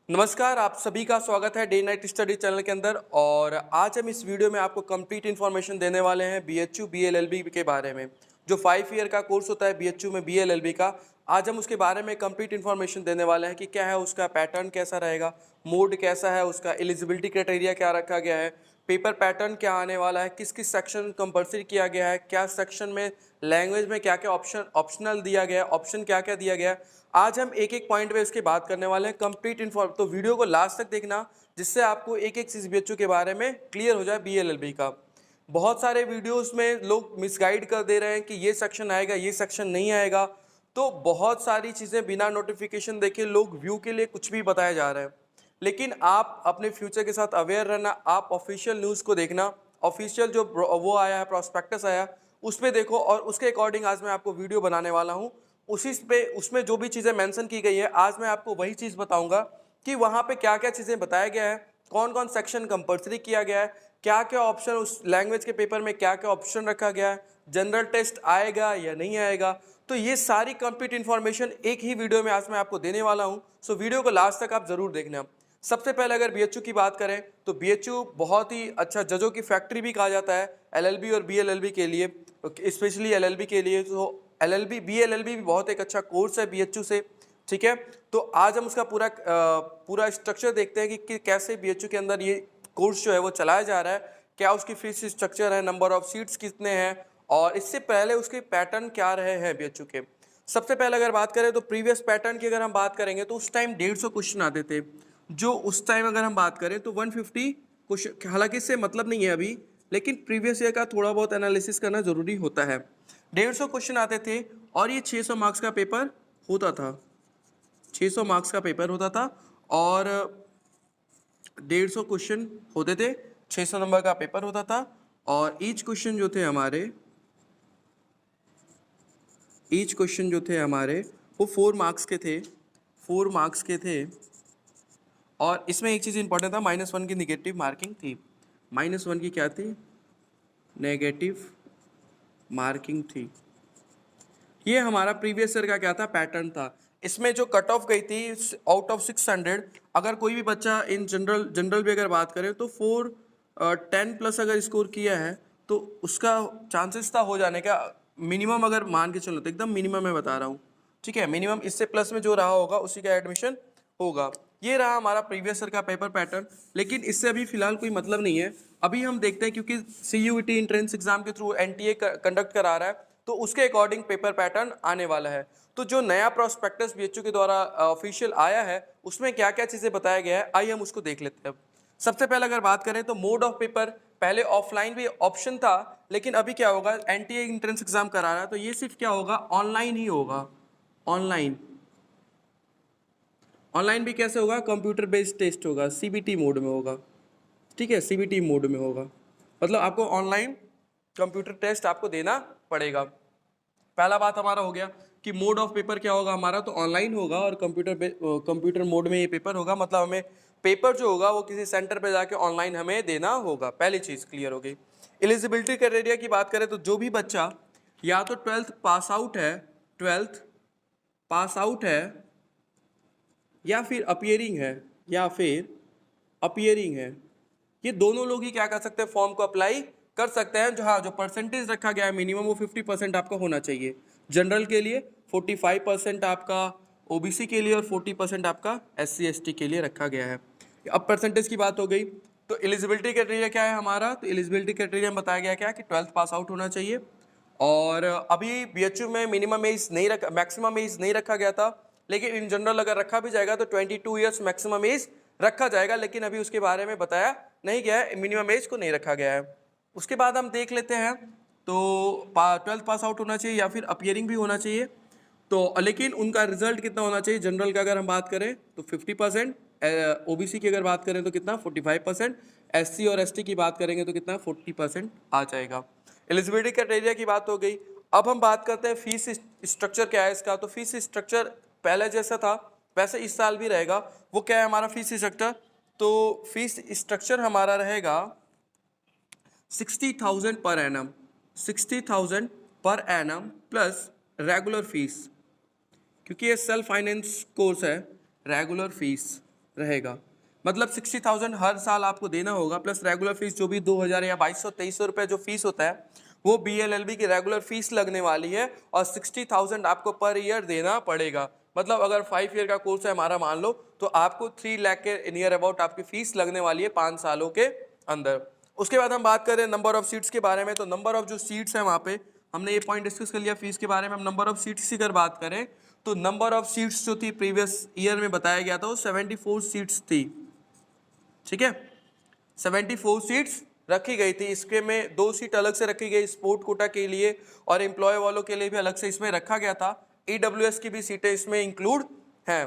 नमस्कार, आप सभी का स्वागत है डे नाइट स्टडी चैनल के अंदर। और आज हम इस वीडियो में आपको कंप्लीट इन्फॉर्मेशन देने वाले हैं बीएचयू बीएलएलबी के बारे में। जो 5 ईयर का कोर्स होता है बीएचयू में बीएलएलबी का, आज हम उसके बारे में कंप्लीट इन्फॉर्मेशन देने वाले हैं कि क्या है उसका पैटर्न, कैसा रहेगा, मोड कैसा है, उसका एलिजिबिलिटी क्राइटेरिया क्या रखा गया है, पेपर पैटर्न क्या आने वाला है, किस किस सेक्शन कंपल्सरी किया गया है, क्या सेक्शन में लैंग्वेज में क्या क्या ऑप्शनल दिया गया है, ऑप्शन क्या क्या दिया गया है। आज हम एक एक पॉइंट पे इसकी बात करने वाले हैं कंप्लीट इन्फॉर्म। तो वीडियो को लास्ट तक देखना, जिससे आपको एक एक चीज़ बीएचयू के बारे में क्लियर हो जाए बीएलएलबी का। बहुत सारे वीडियोस में लोग मिसगाइड कर दे रहे हैं कि ये सेक्शन आएगा, ये सेक्शन नहीं आएगा। तो बहुत सारी चीज़ें बिना नोटिफिकेशन देखे लोग व्यू के लिए कुछ भी बताया जा रहा है। लेकिन आप अपने फ्यूचर के साथ अवेयर रहना, आप ऑफिशियल न्यूज़ को देखना, ऑफिशियल जो वो आया है, प्रॉस्पेक्टस आया, उस पर देखो और उसके अकॉर्डिंग आज मैं आपको वीडियो बनाने वाला हूँ। उसी पे उसमें जो भी चीज़ें मेंशन की गई है, आज मैं आपको वही चीज़ बताऊंगा कि वहाँ पे क्या क्या चीज़ें बताया गया है, कौन कौन सेक्शन कंपल्सरी किया गया है, क्या क्या ऑप्शन उस लैंग्वेज के पेपर में क्या क्या ऑप्शन रखा गया है, जनरल टेस्ट आएगा या नहीं आएगा। तो ये सारी कंप्लीट इन्फॉर्मेशन एक ही वीडियो में आज मैं आपको देने वाला हूँ। सो वीडियो को लास्ट तक आप ज़रूर देखना। सबसे पहले अगर बीएचयू की बात करें तो बीएचयू बहुत ही अच्छा जजों की फैक्ट्री भी कहा जाता है एलएलबी और बीएलएलबी के लिए, स्पेशली एलएलबी के लिए। तो एलएलबी बीएलएलबी भी बहुत एक अच्छा कोर्स है बीएचयू से, ठीक है। तो आज हम उसका पूरा स्ट्रक्चर देखते हैं कि कैसे बीएचयू के अंदर ये कोर्स जो है वो चलाया जा रहा है, क्या उसकी फीस स्ट्रक्चर है, नंबर ऑफ सीट्स कितने हैं, और इससे पहले उसके पैटर्न क्या रहे हैं बीएचयू के। सबसे पहले अगर बात करें तो प्रीवियस पैटर्न की अगर हम बात करेंगे तो उस टाइम 150 क्वेश्चन आते थे। जो उस टाइम अगर हम बात करें तो 150 क्वेश्चन, हालांकि इससे मतलब नहीं है अभी, लेकिन प्रीवियस ईयर का थोड़ा बहुत एनालिसिस करना जरूरी होता है। 150 क्वेश्चन आते थे और ये 600 मार्क्स का पेपर होता था, 600 मार्क्स का पेपर होता था और 150 क्वेश्चन होते थे, 600 नंबर का पेपर होता था। और ईच क्वेश्चन जो थे हमारे वो 4 मार्क्स के थे, 4 मार्क्स के थे। और इसमें एक चीज़ इंपॉर्टेंट था, -1 की निगेटिव मार्किंग थी। -1 की क्या थी? नेगेटिव मार्किंग थी। ये हमारा प्रीवियस ईयर का क्या था, पैटर्न था। इसमें जो कट ऑफ गई थी आउट ऑफ 600, अगर कोई भी बच्चा इन जनरल भी अगर बात करें तो 410 प्लस अगर स्कोर किया है तो उसका चांसेस था हो जाने का। मिनिमम अगर मान के चलो तो एकदम मिनिमम मैं बता रहा हूँ, ठीक है। मिनिमम इससे प्लस में जो रहा होगा उसी का एडमिशन होगा। ये रहा हमारा प्रीवियस ईयर का पेपर पैटर्न। लेकिन इससे अभी फिलहाल कोई मतलब नहीं है। अभी हम देखते हैं क्योंकि सीयूईटी एंट्रेंस एग्जाम के थ्रू एनटीए कंडक्ट करा रहा है, तो उसके अकॉर्डिंग पेपर पैटर्न आने वाला है। तो जो नया प्रोस्पेक्टस बीएचयू के द्वारा ऑफिशियल आया है उसमें क्या क्या चीज़ें बताया गया है, आइए हम उसको देख लेते हैं। अब सबसे पहले अगर बात करें तो मोड ऑफ पेपर, पहले ऑफलाइन भी ऑप्शन था, लेकिन अभी क्या होगा, एनटीए एंट्रेंस एग्जाम करा रहा है तो ये सिर्फ क्या होगा, ऑनलाइन ही होगा। ऑनलाइन ऑनलाइन भी कैसे होगा, कंप्यूटर बेस्ड टेस्ट होगा, सीबीटी मोड में होगा, ठीक है, सीबीटी मोड में होगा। मतलब आपको ऑनलाइन कंप्यूटर टेस्ट आपको देना पड़ेगा। पहला बात हमारा हो गया कि मोड ऑफ पेपर क्या होगा हमारा, तो ऑनलाइन होगा और कंप्यूटर मोड में ये पेपर होगा। मतलब हमें पेपर जो होगा वो किसी सेंटर पे जाके ऑनलाइन हमें देना होगा। पहली चीज़ क्लियर हो गई। एलिजिबिलिटी क्राइटेरिया की बात करें तो जो भी बच्चा या तो 12th पास आउट है, 12th पास आउट है, या फिर अपियरिंग है, या फिर अपियरिंग है, ये दोनों लोग ही क्या कर सकते हैं, फॉर्म को अप्लाई कर सकते हैं। जो हाँ, जो परसेंटेज रखा गया है मिनिमम वो 50% आपका होना चाहिए। जनरल के लिए 45% आपका, ओबीसी के लिए और 40% आपका एससी एसटी के लिए रखा गया है। अब परसेंटेज की बात हो गई तो एलिजिबिलिटी क्राइटेरिया क्या है हमारा, तो एलिजिबिलिटी क्राइटेरिया में बताया गया क्या कि 12th पास आउट होना चाहिए। और अभी बीएचयू में मिनिमम एज नहीं रखा, मैक्सिमम एज नहीं रखा गया था, लेकिन इन जनरल अगर रखा भी जाएगा तो 22 ईयर्स मैक्सिमम एज रखा जाएगा। लेकिन अभी उसके बारे में बताया नहीं गया है, मिनिमम एज को नहीं रखा गया है। उसके बाद हम देख लेते हैं तो 12th पास आउट होना चाहिए या फिर अपियरिंग भी होना चाहिए। तो लेकिन उनका रिजल्ट कितना होना चाहिए, जनरल का अगर हम बात करें तो 50%, ओबीसी की अगर बात करें तो कितना 45%, एससी और एसटी की बात करेंगे तो कितना 40% आ जाएगा। एलिजिबिलिटी क्राइटेरिया की बात हो गई। अब हम बात करते हैं फीस स्ट्रक्चर क्या है इसका। तो फीस स्ट्रक्चर पहले जैसा था वैसे इस साल भी रहेगा। वो क्या है हमारा फीस स्ट्रक्चर, तो फीस स्ट्रक्चर हमारा रहेगा 60,000 per annum, 60,000 per annum plus regular fees, क्योंकि ये सेल्फ फाइनेंस कोर्स है। रेगुलर फीस रहेगा। मतलब 60,000 हर साल आपको देना होगा, प्लस रेगुलर फीस जो भी 2,000 या 2,200-2,300 रुपये जो फीस होता है वो BLLB की रेगुलर फीस लगने वाली है, और 60,000 आपको पर ईयर देना पड़ेगा। मतलब अगर 5 ईयर का कोर्स है हमारा मान लो, तो आपको 3 लाख के नियर अबाउट आपकी फीस लगने वाली है 5 सालों के अंदर। उसके बाद हम बात करें नंबर ऑफ सीट्स के बारे में, तो नंबर ऑफ जो सीट्स हैं वहाँ पे हमने ये पॉइंट डिस्कस कर लिया फीस के बारे में। हम नंबर ऑफ सीट्स की अगर बात करें तो नंबर ऑफ सीट्स जो थी प्रीवियस ईयर में बताया गया था वो 74 सीट्स थी, ठीक है। 74 सीट्स रखी गई थी। इसके में 2 सीट अलग से रखी गई स्पोर्ट कोटा के लिए, और एम्प्लॉय वालों के लिए भी अलग से इसमें रखा गया था। EWS की भी सीटें इसमें इंक्लूड हैं।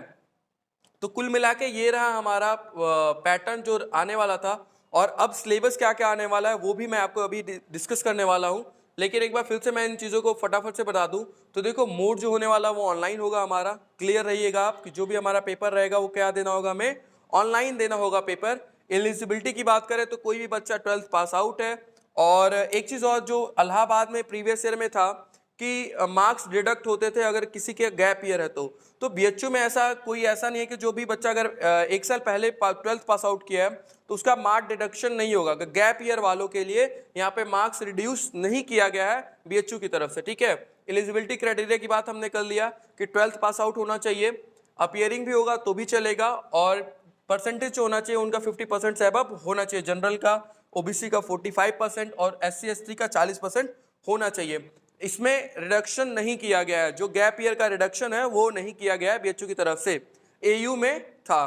तो कुल मिला के ये रहा हमारा पैटर्न जो आने वाला था। और अब सिलेबस क्या क्या आने वाला है वो भी मैं आपको अभी डिस्कस करने वाला हूँ, लेकिन एक बार फिर से मैं इन चीज़ों को फटाफट से बता दूं। तो देखो, मोड जो होने वाला वो ऑनलाइन होगा हमारा। क्लियर रहिएगा आप कि जो भी हमारा पेपर रहेगा वो क्या देना होगा, हमें ऑनलाइन देना होगा पेपर। एलिजिबिलिटी की बात करें तो कोई भी बच्चा 12th पास आउट है। और एक चीज़ और जो इलाहाबाद में प्रीवियस ईयर में था कि मार्क्स डिडक्ट होते थे अगर किसी के गैप ईयर है तो BHU में ऐसा कोई ऐसा नहीं है कि जो भी बच्चा अगर 1 साल पहले 12th पास आउट किया है तो उसका मार्क डिडक्शन नहीं होगा। गैप ईयर वालों के लिए यहाँ पे मार्क्स रिड्यूस नहीं किया गया है BHU की तरफ से, ठीक है। एलिजिबिलिटी क्राइटेरिया की बात हमने कर लिया कि 12th पास आउट होना चाहिए, अपियरिंग भी होगा तो भी चलेगा, और परसेंटेज जो होना चाहिए उनका 50% से अबव होना चाहिए। जनरल का, OBC का 45% और SC ST का 40% होना चाहिए। इसमें रिडक्शन नहीं किया गया है, जो गैप ईयर का रिडक्शन है वो नहीं किया गया है BHU की तरफ से। AU में था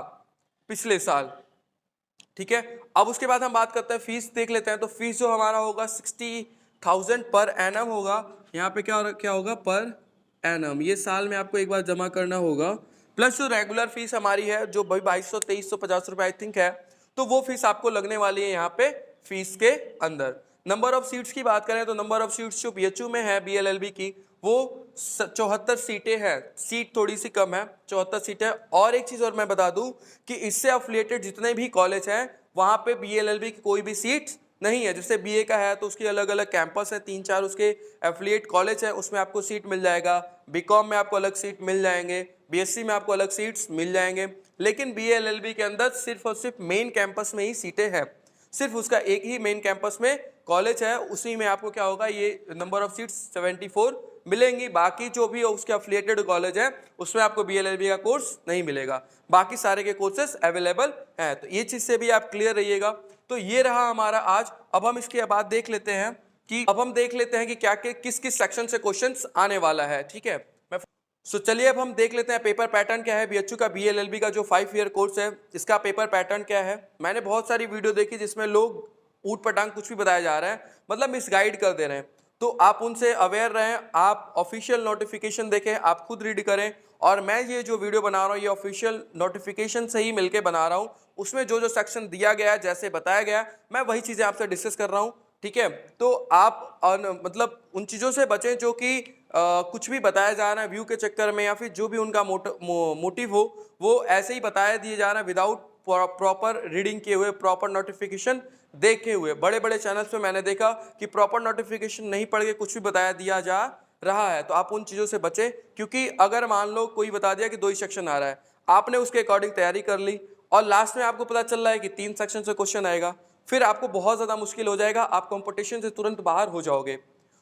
पिछले साल, ठीक है। अब उसके बाद हम बात करते हैं फीस देख लेते हैं। तो फीस जो हमारा होगा 60,000 पर एनम होगा। यहाँ पे क्या होगा, पर एनम। ये साल में आपको एक बार जमा करना होगा, प्लस जो रेगुलर फीस हमारी है जो भाई 2,200-2,350 रुपये आई थिंक है, तो वो फीस आपको लगने वाली है यहाँ पे फीस के अंदर। नंबर ऑफ सीट्स की बात करें तो नंबर ऑफ सीट्स जो BHU में है BLLB की वो 74 सीटें हैं। सीट थोड़ी सी कम है, 74 सीटें। और एक चीज और मैं बता दूं कि इससे एफिलिएटेड जितने भी कॉलेज हैं वहां पे BLLB की कोई भी सीट नहीं है। जैसे BA का है तो उसके अलग अलग कैंपस है, 3-4 उसके एफिलिएट कॉलेज है, उसमें आपको सीट मिल जाएगा। BCom में आपको अलग सीट मिल जाएंगे, BSc में आपको अलग सीट्स मिल जाएंगे। लेकिन BLLB के अंदर सिर्फ और सिर्फ मेन कैंपस में ही सीटें हैं। सिर्फ उसका एक ही मेन कैंपस में कॉलेज है, उसी में आपको क्या होगा, ये नंबर ऑफ सीट्स 74 मिलेंगी। बाकी जो भी उसके एफिलिएटेड कॉलेज है उसमें आपको BLLB का कोर्स नहीं मिलेगा, बाकी सारे के कोर्सेस अवेलेबल हैं। तो ये चीज से भी आप क्लियर रहिएगा। तो ये रहा हमारा आज। अब हम इसके बाद देख लेते हैं कि क्या किस किस सेक्शन से क्वेश्चंस आने वाला है, ठीक है। चलिए अब हम देख लेते हैं पेपर पैटर्न क्या है BHU का BLLB का जो 5 ईयर कोर्स है, इसका पेपर पैटर्न क्या है। मैंने बहुत सारी वीडियो देखी जिसमें लोग ऊट पटांग कुछ भी बताया जा रहा है, मतलब मिसगाइड कर दे रहे हैं। तो आप उनसे अवेयर रहें, आप ऑफिशियल नोटिफिकेशन देखें, आप खुद रीड करें। और मैं ये जो वीडियो बना रहा हूँ ये ऑफिशियल नोटिफिकेशन से ही मिलकर बना रहा हूँ। उसमें जो जो सेक्शन दिया गया है, जैसे बताया गया, मैं वही चीज़ें आपसे डिस्कस कर रहा हूँ, ठीक है। तो आप मतलब उन चीज़ों से बचें जो कि कुछ भी बताया जा रहा है व्यू के चक्कर में, या फिर जो भी उनका मोटिव हो वो ऐसे ही बताया दिए जा रहा है विदाउट प्रॉपर रीडिंग किए हुए, प्रॉपर नोटिफिकेशन देखे हुए। बड़े बड़े चैनल्स पे मैंने देखा कि प्रॉपर नोटिफिकेशन नहीं पढ़ के कुछ भी बताया दिया जा रहा है। तो आप उन चीज़ों से बचें, क्योंकि अगर मान लो कोई बता दिया कि 2 ही सेक्शन आ रहा है, आपने उसके अकॉर्डिंग तैयारी कर ली और लास्ट में आपको पता चल रहा है कि 3 सेक्शन से क्वेश्चन आएगा, फिर आपको बहुत ज़्यादा मुश्किल हो जाएगा, आप कंपटीशन से तुरंत बाहर हो जाओगे।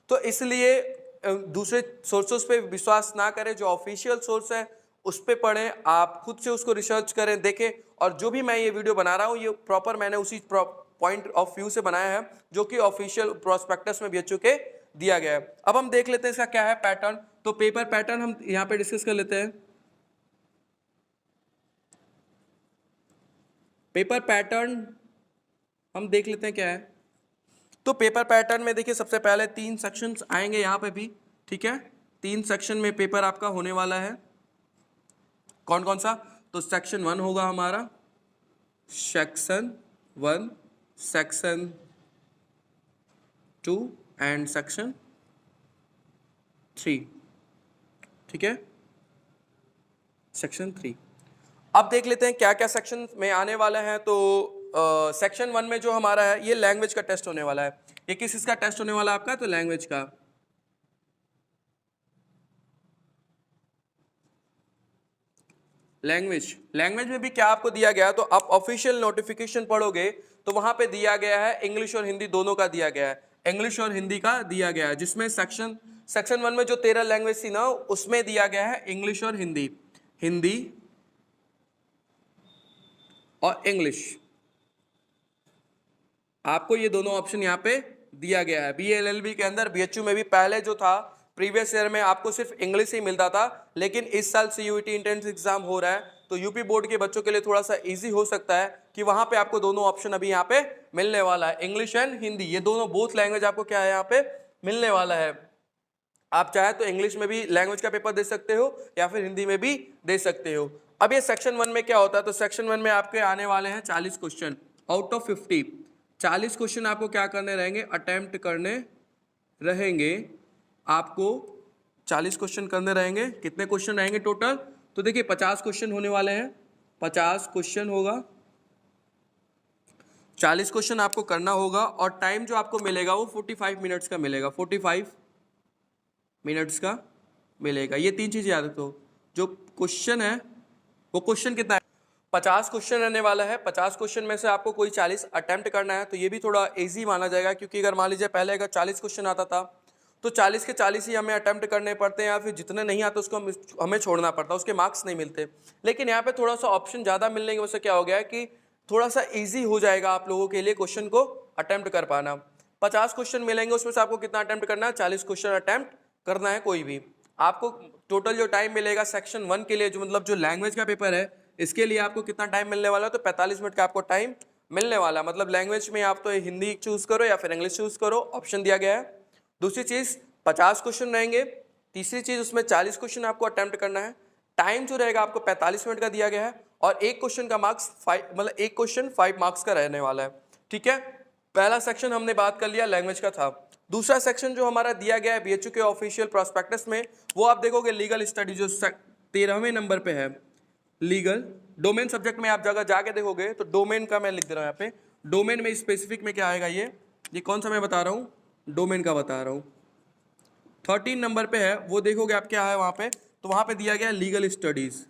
तो इसलिए दूसरे सोर्सेस पे विश्वास ना करें, जो ऑफिशियल सोर्स है उस पे पढ़ें, आप खुद से उसको रिसर्च करें, देखें। और जो भी मैं ये वीडियो बना रहा हूँ ये प्रॉपर मैंने उसी पॉइंट ऑफ व्यू से बनाया है जो कि ऑफिशियल प्रोस्पेक्टस में BHU के दिया गया है। अब हम देख लेते हैं इसका क्या है पैटर्न। तो पेपर पैटर्न हम यहाँ पे डिस्कस कर लेते हैं। पेपर पैटर्न हम देख लेते हैं क्या है। तो पेपर पैटर्न में देखिए सबसे पहले 3 सेक्शंस आएंगे यहाँ पे भी, ठीक है। 3 सेक्शन में पेपर आपका होने वाला है। कौन कौन सा? तो सेक्शन 1 होगा हमारा, सेक्शन 1, सेक्शन 2 एंड सेक्शन 3, ठीक है, सेक्शन 3। अब देख लेते हैं क्या क्या सेक्शन में आने वाला है। तो सेक्शन 1 में जो हमारा है ये लैंग्वेज का टेस्ट होने वाला है। ये किस इसका टेस्ट होने वाला है आपका? तो लैंग्वेज का। लैंग्वेज, लैंग्वेज में भी क्या आपको दिया गया, तो आप ऑफिशियल नोटिफिकेशन पढ़ोगे तो वहां पे दिया गया है इंग्लिश और हिंदी दोनों का दिया गया है, इंग्लिश और हिंदी का दिया गया है, जिसमें सेक्शन 1 में जो 13 लैंग्वेज थी ना उसमें दिया गया है इंग्लिश और हिंदी, हिंदी और इंग्लिश, आपको ये दोनों ऑप्शन यहाँ पे दिया गया है। बीएलएलबी के अंदर बीएचयू में भी पहले जो था प्रीवियस ईयर में आपको सिर्फ इंग्लिश ही मिलता था, लेकिन इस साल सीयूईटी एंट्रेंस एग्जाम हो रहा है तो यूपी बोर्ड के बच्चों के लिए थोड़ा सा इजी हो सकता है कि वहां पे आपको दोनों ऑप्शन अभी यहाँ पे मिलने वाला है, इंग्लिश एंड हिंदी, ये दोनों बोथ लैंग्वेज आपको क्या है यहाँ पे मिलने वाला है। आप चाहे तो इंग्लिश में भी लैंग्वेज का पेपर दे सकते हो या फिर हिंदी में भी दे सकते हो। अब ये सेक्शन 1 में क्या होता है, तो सेक्शन 1 में आपके आने वाले हैं 40 क्वेश्चन आउट ऑफ 50, 40 क्वेश्चन आपको क्या करने रहेंगे, अटेम्प्ट करने रहेंगे, आपको 40 क्वेश्चन करने रहेंगे। कितने क्वेश्चन रहेंगे टोटल, तो देखिए 50 क्वेश्चन होने वाले हैं, 50 क्वेश्चन होगा, 40 क्वेश्चन आपको करना होगा और टाइम जो आपको मिलेगा वो 45 मिनट्स का मिलेगा, 45 मिनट्स का मिलेगा। ये 3 चीज़ याद रखो, जो क्वेश्चन है वो क्वेश्चन कितना है, 50 क्वेश्चन रहने वाला है, 50 क्वेश्चन में से आपको कोई 40 अटेम्प्ट करना है, तो ये भी थोड़ा इजी माना जाएगा, क्योंकि अगर मान लीजिए पहले अगर 40 क्वेश्चन आता था तो 40 के 40 ही हमें अटेम्प्ट करने पड़ते हैं, या फिर जितने नहीं आते उसको हमें छोड़ना पड़ता, उसके मार्क्स नहीं मिलते। लेकिन यहाँ पे थोड़ा सा ऑप्शन ज़्यादा मिलने की वजह से क्या हो गया कि थोड़ा सा ईजी हो जाएगा आप लोगों के लिए क्वेश्चन को अटेम्प्ट कर पाना। 50 क्वेश्चन मिलेंगे, उसमें से आपको कितना अटेम्प्ट करना है, 40 क्वेश्चन अटेम्प्ट करना है कोई भी। आपको टोटल जो टाइम मिलेगा सेक्शन 1 के लिए, जो मतलब जो लैंग्वेज का पेपर है, इसके लिए आपको कितना टाइम मिलने वाला है, तो 45 मिनट का आपको टाइम मिलने वाला है। मतलब लैंग्वेज में आप तो हिंदी चूज करो या फिर इंग्लिश चूज करो, ऑप्शन दिया गया है। दूसरी चीज 50 क्वेश्चन रहेंगे, तीसरी चीज उसमें 40 क्वेश्चन आपको अटेम्प्ट करना है, टाइम जो रहेगा आपको 45 मिनट का दिया गया है, और एक क्वेश्चन का मार्क्स 5, मतलब एक क्वेश्चन 5 मार्क्स का रहने वाला है। ठीक है, पहला सेक्शन हमने बात कर लिया लैंग्वेज का था। दूसरा सेक्शन जो हमारा दिया गया है बीएचयू के ऑफिशियल प्रोस्पेक्टस में, वो आप देखोगे लीगल स्टडी, जो 13वें नंबर पे है, लीगल डोमेन सब्जेक्ट में आप जगह जाके देखोगे तो डोमेन का मैं लिख दे रहा हूँ यहाँ पे, डोमेन में स्पेसिफिक में क्या आएगा, ये कौन सा मैं बता रहा हूँ, डोमेन का बता रहा हूँ। 13 नंबर पे है, वो देखोगे आप क्या है वहाँ पे, तो वहाँ पे दिया गया लीगल स्टडीज।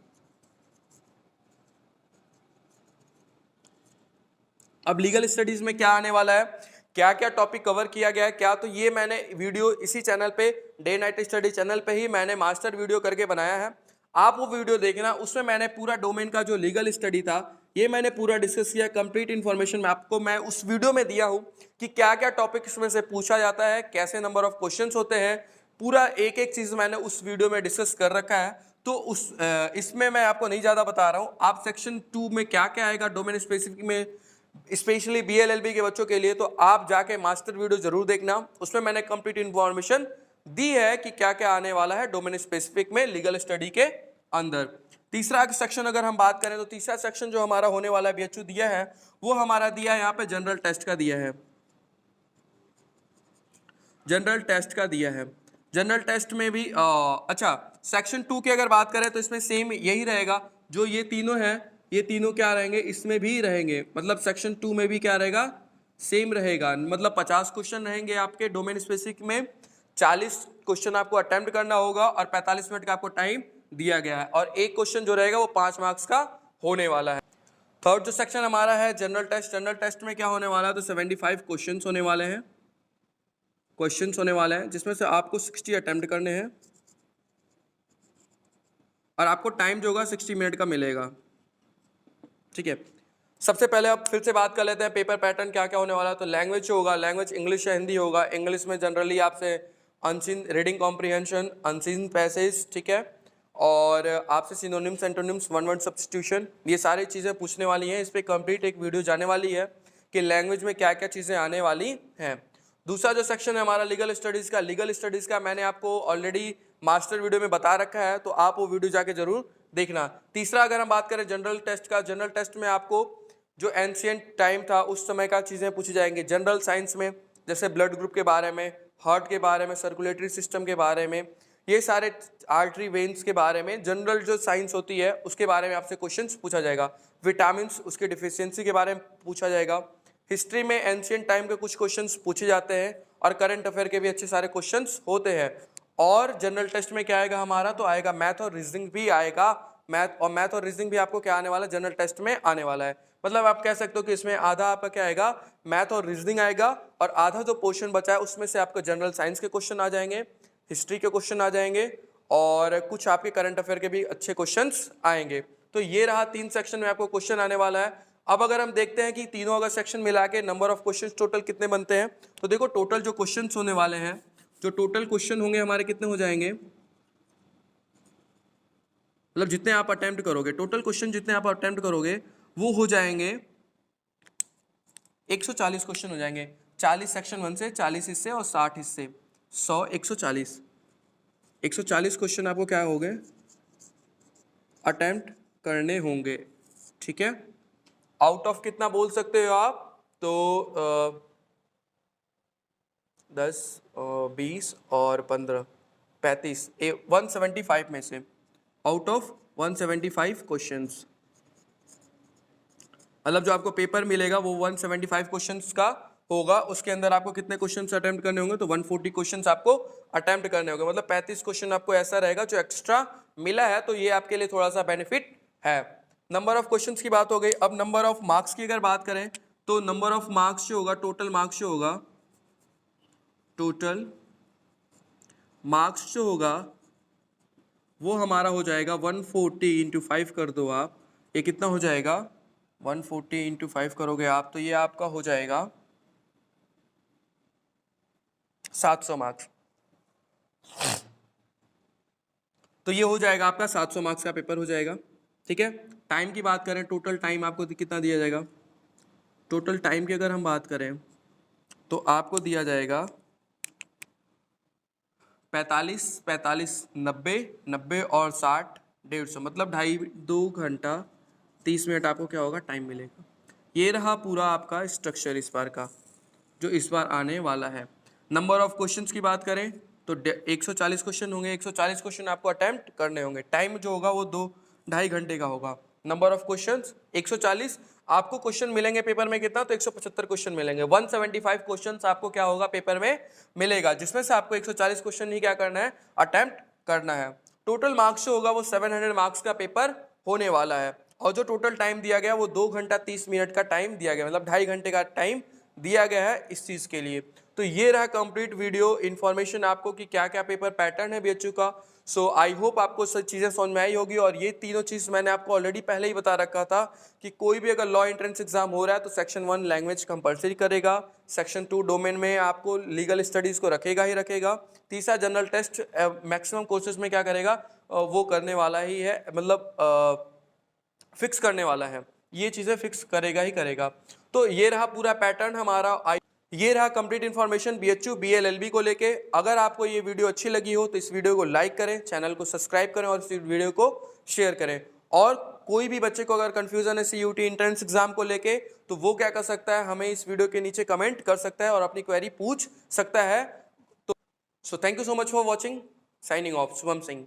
अब लीगल स्टडीज में क्या आने वाला है, क्या क्या टॉपिक कवर किया गया है क्या, तो ये मैंने वीडियो इसी चैनल पे, डे नाइट स्टडी चैनल पे ही मैंने मास्टर वीडियो करके बनाया है, आप वो वीडियो देखना। उसमें मैंने पूरा डोमेन का जो लीगल स्टडी था ये मैंने पूरा डिस्कस किया, कंप्लीट इन्फॉर्मेशन में आपको मैं उस वीडियो में दिया हूँ कि क्या क्या टॉपिक इसमें से पूछा जाता है, कैसे नंबर ऑफ क्वेश्चंस होते हैं, पूरा एक एक चीज़ मैंने उस वीडियो में डिस्कस कर रखा है। तो इसमें मैं आपको नहीं ज़्यादा बता रहा हूँ। आप सेक्शन 2 में क्या क्या आएगा डोमेन स्पेसिफिक में, स्पेशली बीएलएलबी के बच्चों के लिए, तो आप जाके मास्टर वीडियो जरूर देखना, उसमें मैंने कंप्लीट इन्फॉर्मेशन दी है कि क्या क्या आने वाला है डोमेन स्पेसिफिक में लीगल स्टडी के अंदर। तीसरा सेक्शन अगर हम बात करें तो तीसरा सेक्शन जो हमारा होने वाला है बीएचयू दिया है, वो हमारा दिया है यहाँ पे जनरल टेस्ट का दिया है, जनरल टेस्ट का दिया है। जनरल टेस्ट में भी अच्छा सेक्शन 2 की अगर बात करें तो इसमें सेम यही रहेगा, जो ये तीनों हैं ये तीनों क्या रहेंगे, इसमें भी रहेंगे, मतलब सेक्शन 2 में भी क्या रहेगा, सेम रहेगा। मतलब 50 क्वेश्चन रहेंगे आपके डोमेन स्पेसिफिक में, 40 क्वेश्चन आपको अटेम्प्ट करना होगा और 45 मिनट का आपको टाइम दिया गया है, और एक क्वेश्चन जो रहेगा वो 5 मार्क्स का होने वाला है। थर्ड जो सेक्शन हमारा है जनरल टेस्ट, जनरल टेस्ट में क्या होने वाला है, तो 75 क्वेश्चन होने वाले हैं, क्वेश्चंस होने वाले हैं, जिसमें से आपको 60 अटेम्प्ट करने हैं और आपको टाइम जो होगा 60 मिनट का मिलेगा। ठीक है, सबसे पहले अब फिर से बात कर लेते हैं पेपर पैटर्न क्या क्या होने वाला है। तो लैंग्वेज होगा, लैंग्वेज इंग्लिश या हिंदी होगा। इंग्लिश में जनरली आपसे unseen reading comprehension, unseen passage, ठीक है, और आपसे synonyms antonyms, one word substitution, ये सारी चीज़ें पूछने वाली हैं। इस पर कंप्लीट एक वीडियो जाने वाली है कि लैंग्वेज में क्या क्या चीज़ें आने वाली हैं। दूसरा जो सेक्शन है हमारा लीगल स्टडीज़ का, लीगल स्टडीज़ का मैंने आपको ऑलरेडी मास्टर वीडियो में बता रखा है, तो आप वो वीडियो जाके जरूर देखना। तीसरा अगर हम बात करें जनरल टेस्ट का, जनरल टेस्ट में आपको जो एंशिएंट टाइम था उस समय का चीज़ें पूछी जाएंगी। जनरल साइंस में जैसे ब्लड ग्रुप के बारे में, हार्ट के बारे में, सर्कुलेटरी सिस्टम के बारे में, ये सारे आर्टरी वेन्स के बारे में जनरल जो साइंस होती है उसके बारे में आपसे क्वेश्चंस पूछा जाएगा। विटामिन्स, उसके डिफिशियंसी के बारे में पूछा जाएगा। हिस्ट्री में एंशिएंट टाइम के कुछ क्वेश्चंस पूछे जाते हैं और करंट अफेयर के भी अच्छे सारे क्वेश्चंस होते हैं। और जनरल टेस्ट में क्या आएगा हमारा, तो आएगा मैथ और रीजनिंग भी आएगा मैथ और रीजनिंग भी आपको क्या आने वाला है, जनरल टेस्ट में आने वाला है। मतलब आप कह सकते हो कि इसमें आधा आपका क्या आएगा, मैथ और रीजनिंग आएगा, और आधा जो पोर्शन बचा है उसमें से आपको जनरल साइंस के क्वेश्चन आ जाएंगे, हिस्ट्री के क्वेश्चन आ जाएंगे, और कुछ आपके करंट अफेयर के भी अच्छे क्वेश्चंस आएंगे। तो ये रहा 3 सेक्शन में आपको क्वेश्चन आने वाला है। अब अगर हम देखते हैं कि तीनों अगर सेक्शन मिला के नंबर ऑफ क्वेश्चंस टोटल कितने बनते हैं, तो देखो टोटल जो क्वेश्चंस होने वाले हैं, जो टोटल क्वेश्चन होंगे हमारे कितने हो जाएंगे, मतलब जितने आप अटेम्प्ट करोगे, टोटल क्वेश्चन जितने आप अटेम्प्ट करोगे वो हो जाएंगे 140 क्वेश्चन हो जाएंगे। 40 सेक्शन 1 से, 40 इससे और 60 इससे, 100 140 क्वेश्चन आपको क्या हो गए, अटेम्प्ट करने होंगे। ठीक है, आउट ऑफ कितना बोल सकते हो आप, तो 10 20 और 15 35 175 में से, आउट ऑफ 175 क्वेश्चंस, मतलब जो आपको पेपर मिलेगा वो 175 क्वेश्चंस का होगा। उसके अंदर आपको कितने क्वेश्चंस अटेम्प्ट करने होंगे, तो 140 क्वेश्चंस आपको अटेम्प्ट करने होंगे। मतलब 35 क्वेश्चन आपको ऐसा रहेगा जो एक्स्ट्रा मिला है, तो ये आपके लिए थोड़ा सा बेनिफिट है। नंबर ऑफ क्वेश्चंस की बात हो गई। अब नंबर ऑफ मार्क्स की अगर बात करें, तो नंबर ऑफ मार्क्स जो होगा, टोटल मार्क्स जो होगा, टोटल मार्क्स जो होगा वो हमारा हो जाएगा 140 इंटू 5 कर दो आप, ये कितना हो जाएगा, 140 इंटू 5 करोगे आप, तो ये आपका हो जाएगा 700 मार्क्स। तो ये हो जाएगा आपका 700 मार्क्स का पेपर हो जाएगा। ठीक है, टाइम की बात करें, टोटल टाइम आपको कितना दिया जाएगा, टोटल टाइम की अगर हम बात करें तो आपको दिया जाएगा 45 90 और 60 150, मतलब 2 घंटा 30 मिनट आपको क्या होगा, टाइम मिलेगा। ये रहा पूरा आपका स्ट्रक्चर इस बार का, जो इस बार आने वाला है। नंबर ऑफ क्वेश्चंस की बात करें तो 140 क्वेश्चन होंगे, 140 क्वेश्चन आपको अटेम्प्ट करने होंगे। टाइम जो होगा वो 2-2.5 घंटे का होगा। नंबर ऑफ क्वेश्चंस 140, आपको क्वेश्चन मिलेंगे पेपर में कितना, तो 175 क्वेश्चन मिलेंगे। 175 क्वेश्चंस आपको क्या होगा, पेपर में मिलेगा, जिसमें से आपको 140 क्वेश्चन ही क्या करना है, अटेम्प्ट करना है। टोटल मार्क्स जो होगा वो 700 मार्क्स का पेपर होने वाला है, और जो टोटल टाइम दिया गया वो 2 घंटा 30 मिनट का टाइम दिया गया, मतलब 2.5 घंटे का टाइम दिया गया है इस चीज़ के लिए। तो ये रहा कंप्लीट वीडियो इन्फॉर्मेशन आपको कि क्या क्या पेपर पैटर्न है बीएचयू का। सो आई होप आपको सब चीज़ें समझ में आई होगी, और ये तीनों चीज़ मैंने आपको ऑलरेडी पहले ही बता रखा था कि कोई भी अगर लॉ एंट्रेंस एग्जाम हो रहा है तो सेक्शन 1 लैंग्वेज कंपलसरी करेगा, सेक्शन 2 डोमेन में आपको लीगल स्टडीज़ को रखेगा ही रखेगा, तीसरा जनरल टेस्ट मैक्सिमम कोर्सेज में क्या करेगा, वो करने वाला ही है, मतलब फिक्स करने वाला है, ये चीज़ें फिक्स करेगा ही करेगा। तो ये रहा पूरा पैटर्न हमारा, ये रहा कंप्लीट इन्फॉर्मेशन बीएचयू बीएलएलबी को लेके। अगर आपको ये वीडियो अच्छी लगी हो तो इस वीडियो को लाइक करें, चैनल को सब्सक्राइब करें और इस वीडियो को शेयर करें। और कोई भी बच्चे को अगर कंफ्यूजन है सीयूटी एंट्रेंस एग्जाम को लेके, तो वो क्या कर सकता है, हमें इस वीडियो के नीचे कमेंट कर सकता है और अपनी क्वेरी पूछ सकता है। तो so thank you so much for watching, signing off, Shubham Singh.